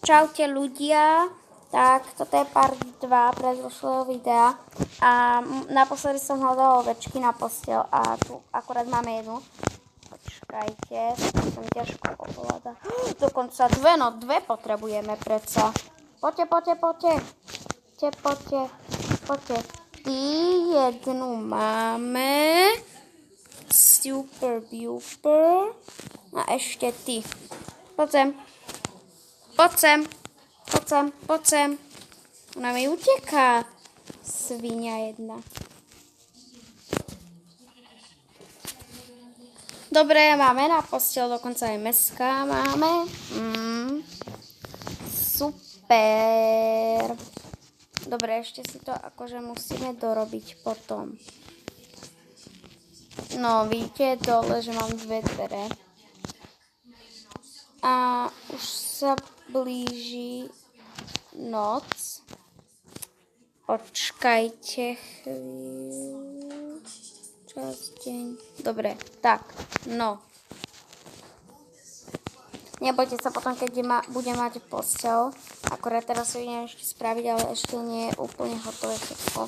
Čaute ľudia, tak toto je part 2 predošlého videa a naposledy som hľadala ovečky na posteľ a tu akurát máme jednu. Počkajte, som ťažko ovláda. Dokonca dve potrebujeme predsa. Poďte. Ty jednu máme. Super duper. A ešte ty. Poď sem. Ona mi uteká. Svinia jedna. Dobre, máme na posteľ, dokonca aj meská máme. Super. Dobre, ešte si to akože musíme dorobiť potom. No, vidíte dole, že mám 2 dvere. A už sa blíži noc. Počkajte chvíľu. Čas, deň. Dobre, tak, no. Nebojte sa potom, keď budem mať posteľ. Akorát teraz si idem ešte spraviť, ale ešte nie je úplne hotové všetko.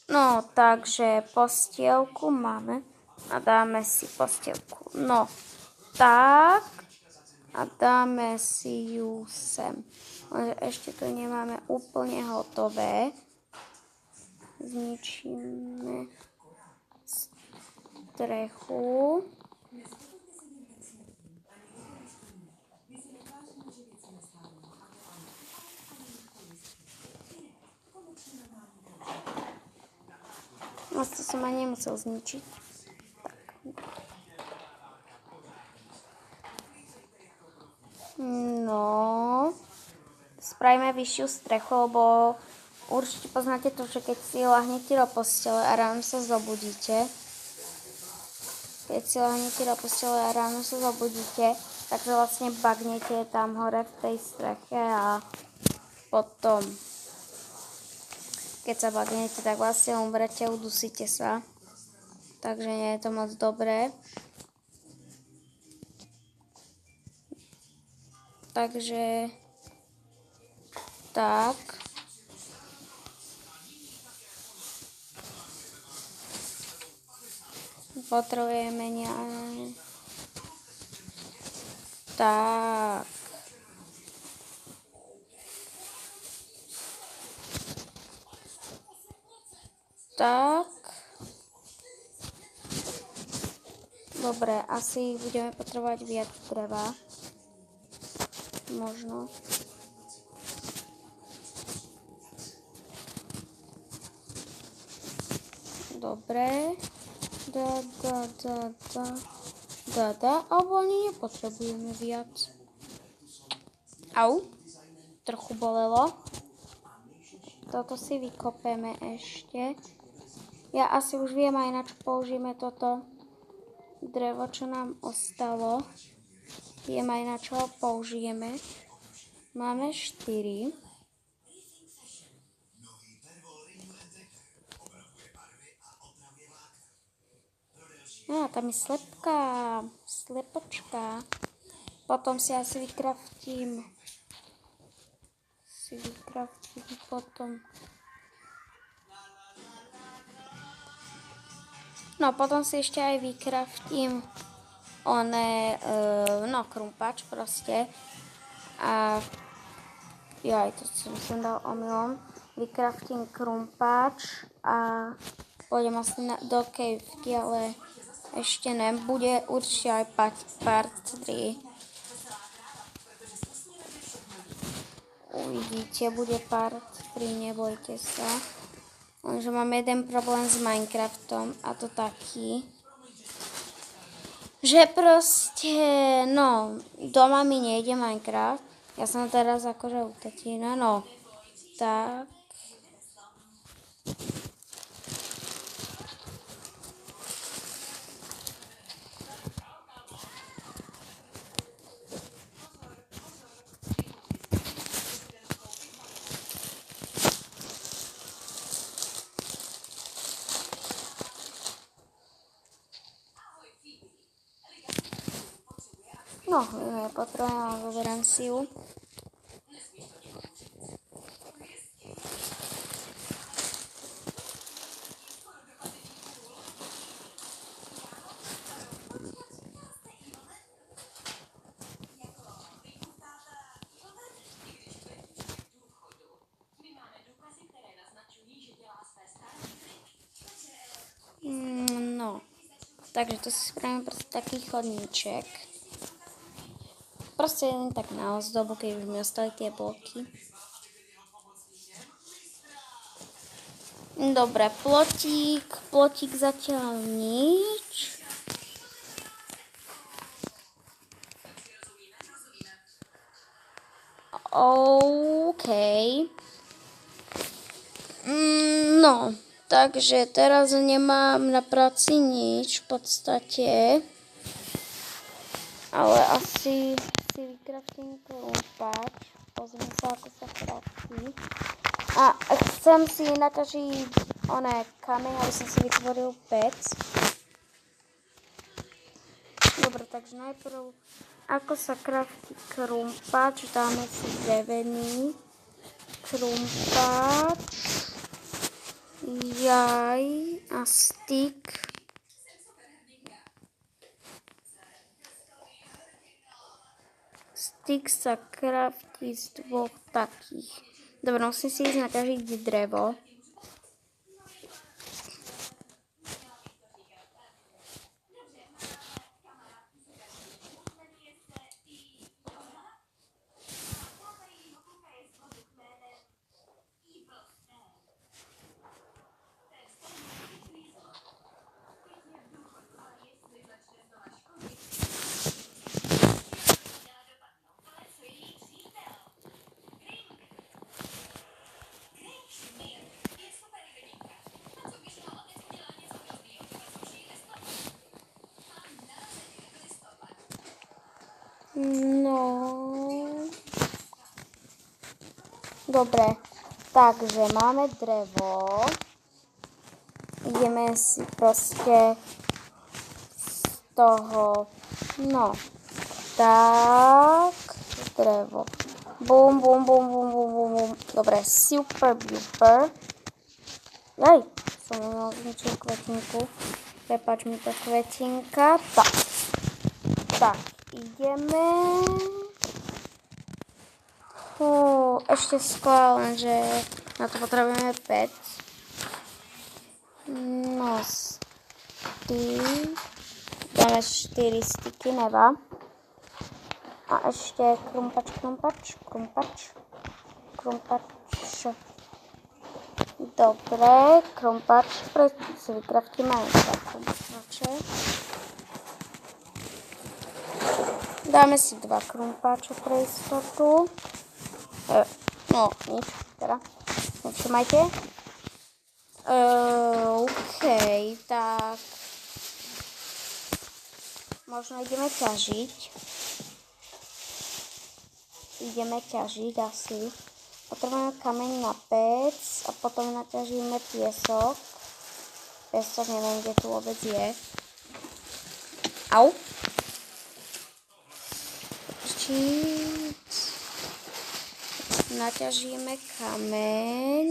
No, takže postielku máme. A dáme si postielku. No, tak. A dáme si ju sem. Ešte to nemáme úplne hotové. Zničíme strechu. To som ani nemusel zničiť. No, spravíme vyššiu strechu, lebo určite poznáte to, že keď si lahnete do postele a ráno sa zobudíte, takže vlastne bagnete tam hore v tej streche a potom, keď sa bagnete, tak vlastne umrete, udusíte sa. Takže nie je to moc dobré. Takže tak. Potrebujeme tak. Tak. Dobre, asi budeme potrebovať viac dreva. Možno. Dobre. Alebo ani nepotrebujeme viac. Au. Trochu bolelo. Toto si vykopeme ešte. Ja asi už viem aj na čo použijeme toto drevo, čo nám ostalo. Viem aj na čo ho použijeme. Máme 4. Tam je slepočka. Potom si asi vykraftím. Potom. No, potom si ešte aj vykraftím krumpač proste. A aj to som dal omylom. Vykraftím krumpač a pôjdem asi do caveky, ale ešte ne. Bude určite aj part 3. Uvidíte, bude part 3, nebojte sa. Lenže mám jeden problém s Minecraftom a to taký, že proste, doma mi nejde Minecraft. Ja som teraz akože u tatína, tak. Potrebujem, zoberám si ju. Takže to si spravíme proste taký chodníček. Proste len tak na ozdobu, keď už mi ostali tie bloky. Dobre, plotík zatiaľ nič. OK. No, takže teraz nemám na práci nič v podstate. Ale asi si vykraftím krumpáč. Pozriem sa, ako sa kraftí. A chcem si naťažiť kameň, aby som si vytvoril pec. Dobre, takže najprv, ako sa kraftí krumpáč, dáme si drevený krumpáč, jaj a styk. Styk sa kraftí z dvoch takých. Dobre, musím si ísť naťažiť drevo. No. Dobre, takže máme drevo. Ideme si proste z toho, no, tak, drevo. Bum, bum, bum, bum, bum, bum, bum. Dobre, super duper. Jaj, som nemala zničil kvetinku. Prepáč mi to kvetinka. Tak, ideme. Ešte skôr, lenže na to potrebujeme pec. No, dáme 4 styky neva. A ešte krumpač. Dobre, krumpač, si vykraftíme aj tak krumpače. Dáme si 2 krumpáče pre istotu. No, nič, teda, nevšimajte. OK, tak možno ideme ťažiť. Asi. Potrebujeme kameň na pec a potom naťažíme piesok. Piesok neviem, kde tu vôbec je. Au. Naťažíme kameň.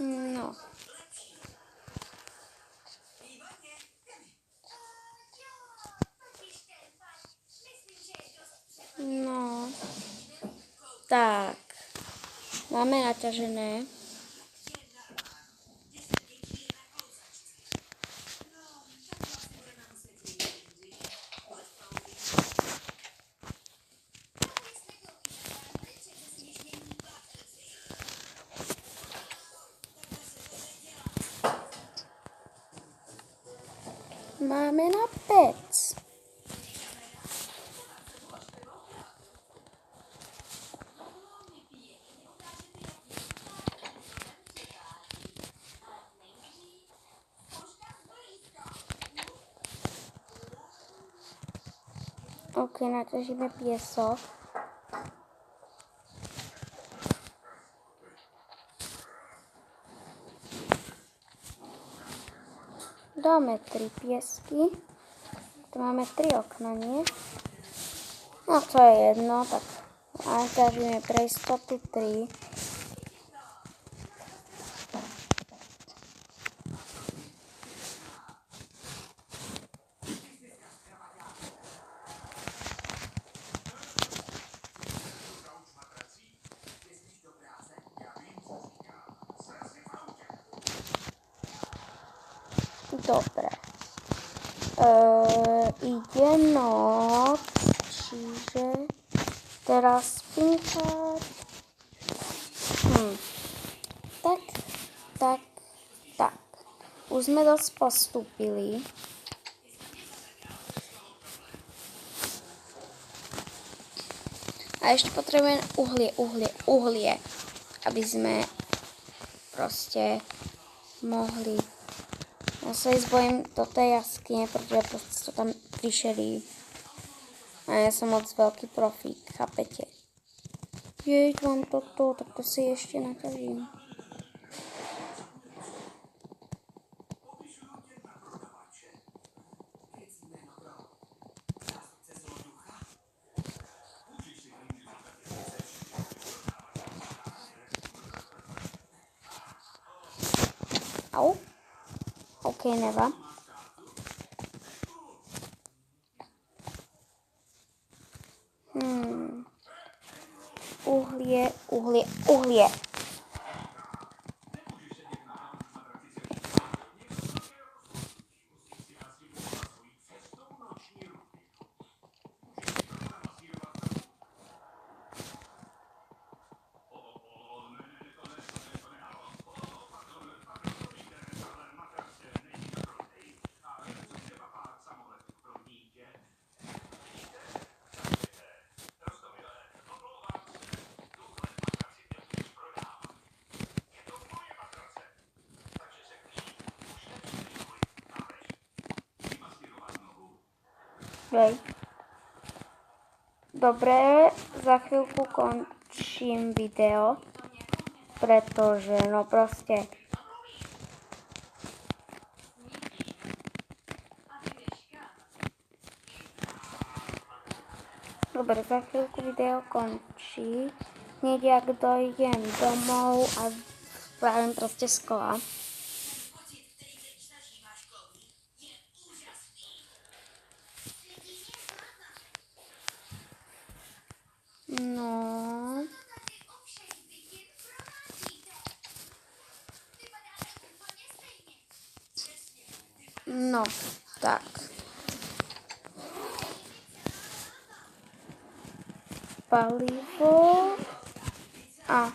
No. No. Tak. Máme naťažené. Máme na pec. OK, naťažíme piesok. Dáme 3 piesky. Tu máme 3 okna, nie? No to je jedno, tak naťažíme pre istotu 3. Dobre. Ide noc, čiže teraz spinkať. Tak. Už sme dosť postúpili. A ešte potrebujeme uhlie, aby sme proste mohli. Ja sa ísť bojím do tej jaskyne, pretože proste to tam vyšerí. A ja som moc veľký profík, chápete? Jeď vám toto, tak to si ešte naťažím. Au. OK, neva. Uhlie. Hej. Dobre, za chvíľku končím video, pretože no proste dobre, za chvíľku video končí. Hneď ak dojdem domov a spravím proste skla. No, tak. Palivo a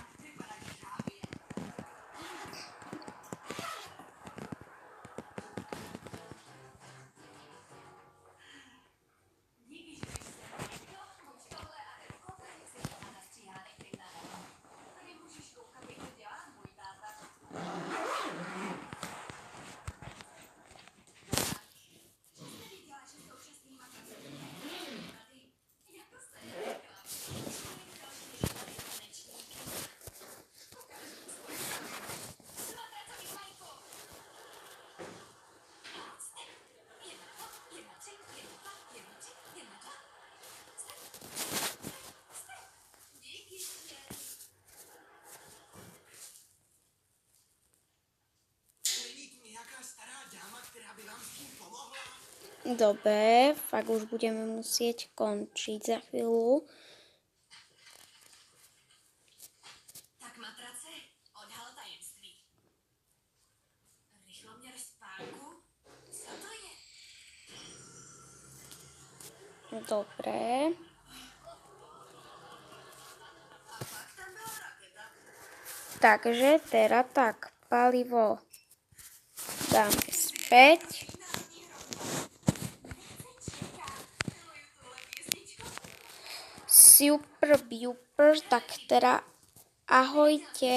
dobre, fakt už budeme musieť končiť za chvíľu. Tak matrace, odhal tajemství. Rychloměr spánku? Co to je? Dobre. A pak tam byla raketa. Takže teraz tak, palivo dáme späť. Super, tak teda ahojte.